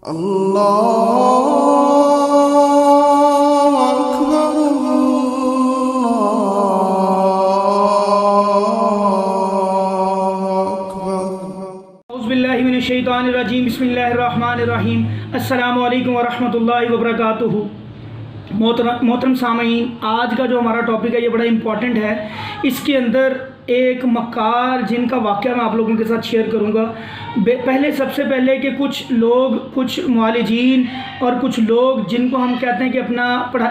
अल्लाहु अकबर अल्लाहु अकबर। औज़ुबिल्लाहि मिनश्शैतानिर्रजीम बिस्मिल्लाहिर्रहमानिर्रहीम। अस्सलामु अलैकुम वरहमतुल्लाहि वबरकातुहू। मोहतरम सामीन, आज का जो हमारा टॉपिक है ये बड़ा इम्पॉर्टेंट है। इसके अंदर एक मक्कार जिनका वाक़या मैं आप लोगों के साथ शेयर करूँगा। सबसे पहले कि कुछ लोग, कुछ मुआलिजीन और कुछ लोग जिनको हम कहते हैं कि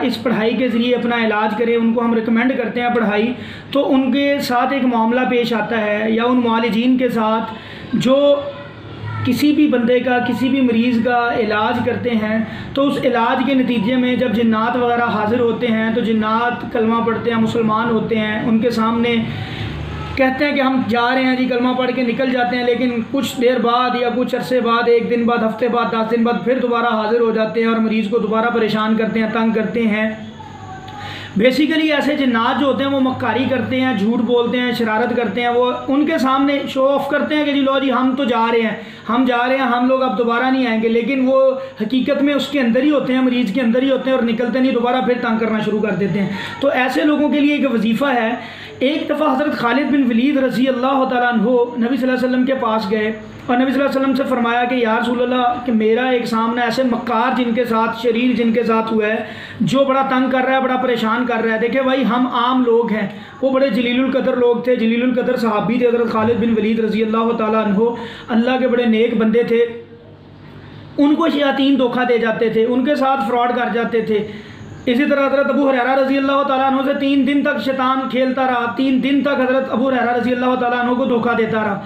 इस पढ़ाई के ज़रिए अपना इलाज करें, उनको हम रिकमेंड करते हैं पढ़ाई, तो उनके साथ एक मामला पेश आता है या उन मुआलिजीन के साथ जो किसी भी बंदे का, किसी भी मरीज़ का इलाज करते हैं, तो उस इलाज के नतीजे में जब जिन्नात वगैरह हाज़िर होते हैं तो जिन्नात कलमा पढ़ते हैं, मुसलमान होते हैं, उनके सामने कहते हैं कि हम जा रहे हैं जी, कलमा पढ़ के निकल जाते हैं, लेकिन कुछ देर बाद या कुछ अरसे बाद, एक दिन बाद, हफ्ते बाद, 10 दिन बाद फिर दोबारा हाज़िर हो जाते हैं और मरीज़ को दोबारा परेशान करते हैं, तंग करते हैं। बेसिकली ऐसे जिन्नात जो होते हैं वो मक्कारी करते हैं, झूठ बोलते हैं, शरारत करते हैं। वो उनके सामने शो ऑफ़ करते हैं कि जी लो जी हम तो जा रहे हैं, हम जा रहे हैं, हम लोग अब दोबारा नहीं आएंगे, लेकिन वो हकीकत में उसके अंदर ही होते हैं, मरीज़ के अंदर ही होते हैं और निकलते नहीं, दोबारा फिर तंग करना शुरू कर देते हैं। तो ऐसे लोगों के लिए एक वजीफ़ा है। एक दफ़ा हज़रत खालिद बिन वलीद रज़ी अल्लाह तआला अन्हु नबी सल्लल्लाहु अलैहि वसल्लम के पास गए और नबी सल्लल्लाहु अलैहि वसल्लम से फरमाया कि या रसूलल्लाह, कि मेरा एक सामने ऐसे मक्कार जिनके साथ, शरीर जिनके साथ हुआ है, जो बड़ा तंग कर रहा है, बड़ा परेशान कर रहा है। देखिए भाई, हम आम लोग हैं, वो बड़े जलीलुल कदर लोग थे, जलीलुल कदर सहाबी थे हज़रत खालिद बिन वलीद रज़ी अल्लाह तआला अन्हु। अल्लाह के बड़े नेक बंदे थे। उनको शयातीन धोखा दे जाते थे, उनके साथ फ्रॉड कर जाते थे। इसी तरह हज़रत अबू हुरैरा रज़ी अल्लाह तआला अन्हु से 3 दिन तक शैतान खेलता रहा। 3 दिन तक हज़रत अबू हुरैरा रज़ी अल्लाह तआला अन्हु को धोखा देता रहा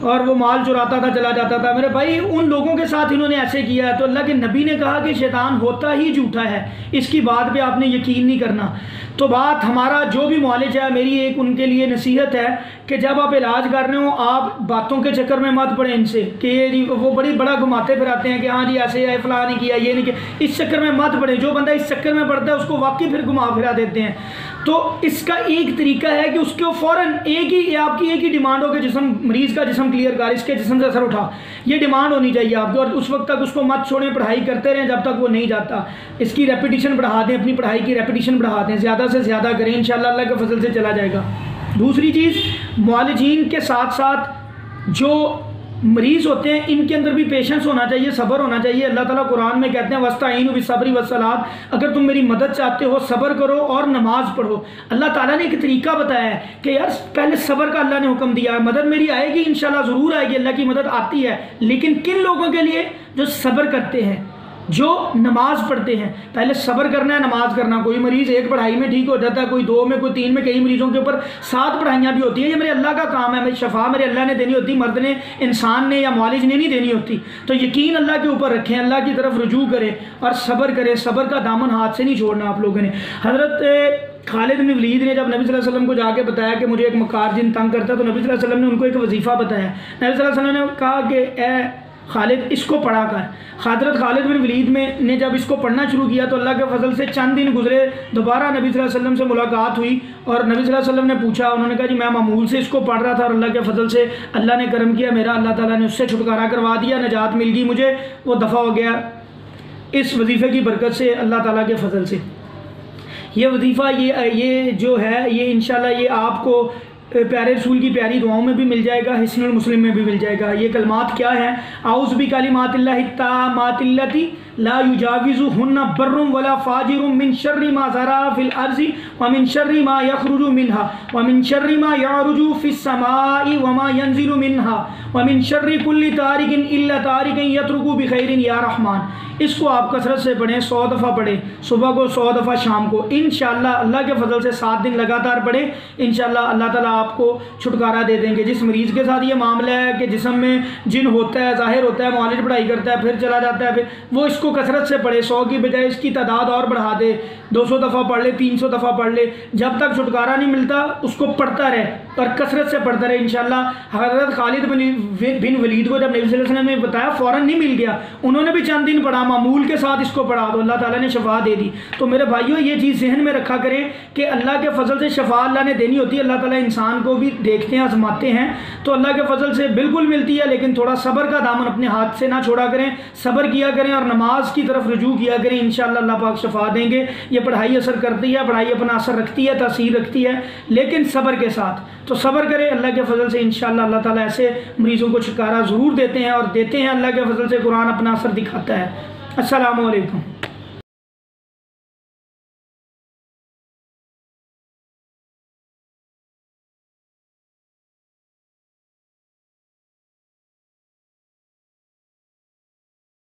और वो माल चुराता था, चला जाता था। मेरे भाई, उन लोगों के साथ इन्होंने ऐसे किया है तो अल्लाह के नबी ने कहा कि शैतान होता ही झूठा है, इसकी बात पे आपने यकीन नहीं करना। तो बात हमारा जो भी मौलिज है, मेरी एक उनके लिए नसीहत है कि जब आप इलाज कर रहे हो, आप बातों के चक्कर में मत पड़े इनसे कि ये वो बड़ा घुमाते फिराते हैं कि हाँ जी ऐसे है, फ़लाँ नहीं किया, ये नहीं किया। इस चक्कर में मत पड़े। जो बंदा इस चक्कर में पड़ता है उसको वाकई फिर घुमा फिरा देते हैं। तो इसका एक तरीका है कि उसके फ़ौरन आपकी एक ही डिमांड हो कि जिस्म, मरीज़ का जिस्म क्लियर कर, इसके जिस्म से असर उठा, ये डिमांड होनी चाहिए आपकी। और उस वक्त तक उसको मत छोड़ें, पढ़ाई करते रहें जब तक वो नहीं जाता। इसकी रेपिटेशन बढ़ा दें, अपनी पढ़ाई की रेपिटेशन बढ़ा दें, ज़्यादा से ज़्यादा करें, इंशाअल्लाह अल्लाह के फजल से चला जाएगा। दूसरी चीज़, मुआलिजीन के साथ साथ जो मरीज़ होते हैं, इनके अंदर भी पेशेंस होना चाहिए, सब्र होना चाहिए। अल्लाह ताला कुरान में कहते हैं वस्ताईनु बिस्सब्रि वस्सलात, अगर तुम मेरी मदद चाहते हो सब्र करो और नमाज पढ़ो। अल्लाह ताला ने एक तरीका बताया है कि यार पहले सब्र का अल्लाह ने हुक्म दिया है। मदद मेरी आएगी, इंशाल्लाह ज़रूर आएगी, अल्लाह की मदद आती है, लेकिन किन लोगों के लिए? जो सब्र करते हैं, जो नमाज पढ़ते हैं। पहले सब्र करना है, नमाज करना। कोई मरीज़ एक पढ़ाई में ठीक हो जाता है, कोई 2 में, कोई 3 में, कई मरीज़ों के ऊपर 7 पढ़ाइयाँ भी होती हैं। ये मेरे अल्लाह का काम है, मेरी शफा मेरे अल्लाह ने देनी होती, मर्द ने, इंसान ने या मौलिज ने नहीं देनी होती। तो यकीन अल्लाह के ऊपर रखें, अल्लाह की तरफ रुजू करें और सब्र करें। सब्र का दामन हाथ से नहीं छोड़ना आप लोगों ने। हज़रत खालिद बिन वलीद ने जब नबी सल्लल्लाहु अलैहि वसल्लम को जाके बताया कि मुझे एक मक्कार जिन तंग करता है, तो नबी सल्लल्लाहु अलैहि वसल्लम ने उनको एक वजीफ़ा बताया। नबी सल्लल्लाहु अलैहि वसल्लम ने कहा कि ए खालिद, इसको पढ़ा कर। हज़रत खालिद बिन वलीद ने जब इसको पढ़ना शुरू किया तो अल्लाह के फजल से चंद दिन गुजरे, दोबारा नबी सल्लल्लाहु अलैहि वसल्लम से मुलाकात हुई और नबी सल्लल्लाहु अलैहि वसल्लम ने पूछा, उन्होंने कहा जी मैं मामूल से इसको पढ़ रहा था और अल्लाह के फजल से अल्लाह ने करम किया, मेरा अल्लाह ताला ने उससे छुटकारा करवा दिया, नजात मिल गई मुझे, वो दफ़ा हो गया इस वजीफ़े की बरकत से, अल्लाह ताला के फजल से। ये वजीफ़ा ये जो है, ये इंशाल्लाह ये आपको प्यारे रसूल की प्यारी दुआओं में भी मिल जाएगा, हिस्नुल मुस्लिम में भी मिल जाएगा। ये कलमात क्या है? आउज़ु बिकलिमातिल्लाहि ताम्मातिल्लती ला युजाविज़ुहुन्ना बर्रुम वला फाजिरुम मिन शर्रि मा ज़रा फिल अर्ज़ि व मिन शर्रि मा यख़रुजु मिन्हा व मिन शर्रि मा यअरुजु फिस समाई व मा यंज़िलु मिन्हा व मिन शर्रि कुल्लि तारिकिन इल्ला तारिकन यत्रुकु बिखैरिन या रहमान। इसको आप कसरत से पढ़ें, 100 दफ़ा पढ़ें, सुबह को 100 दफ़ा, शाम को। इंशाअल्लाह अल्लाह के फजल से 7 दिन लगातार पढ़ें, इंशाअल्लाह अल्लाह ताला आपको छुटकारा दे देंगे। जिस मरीज़ के साथ ये मामला है कि जिस्म में जिन होता है, ज़ाहिर होता है, मौलिज पढ़ाई करता है, फिर चला जाता है, फिर वो इसको कसरत से पढ़े, 100 की बजाय इसकी तादाद और बढ़ा दे, 200 दफ़ा पढ़ ले, 300 दफ़ा पढ़ ले, जब तक छुटकारा नहीं मिलता उसको पढ़ता रहे और कसरत से पढ़ता रहे। इंशाल्लाह हज़रत खालिद बिन वलीद को जब नबी सल्लल्लाहु अलैहि वसल्लम ने बताया फ़ौरन नहीं मिल गया, उन्होंने भी चंद दिन पढ़ा, मामूल के साथ इसको पढ़ा तो अल्लाह ताला ने शफा दे दी। तो मेरे भाइयों ये चीज़ जहन में रखा करें कि अल्लाह के फजल से शफा अल्लाह ने देनी होती है। अल्लाह ताला इंसान को भी देखते हैं, आजमाते हैं, तो अल्लाह के फजल से बिल्कुल मिलती है, लेकिन थोड़ा सब्र का दामन अपने हाथ से ना छोड़ा करें, सब्र किया करें और नमाज की तरफ रुजू किया करें। इंशाअल्लाह अल्लाह पाक शफा देंगे। ये पढ़ाई असर करती है, पढ़ाई अपना असर रखती है, तासीर रखती है, लेकिन सब्र के साथ। तो सब्र करें, अल्लाह के फजल से इंशाअल्लाह अल्लाह ताला ऐसे मरीज़ों को छुटकारा ज़रूर देते हैं और देते हैं। अल्लाह के फजल से कुरान अपना असर दिखाता है। अस्सलामु अलैकुम।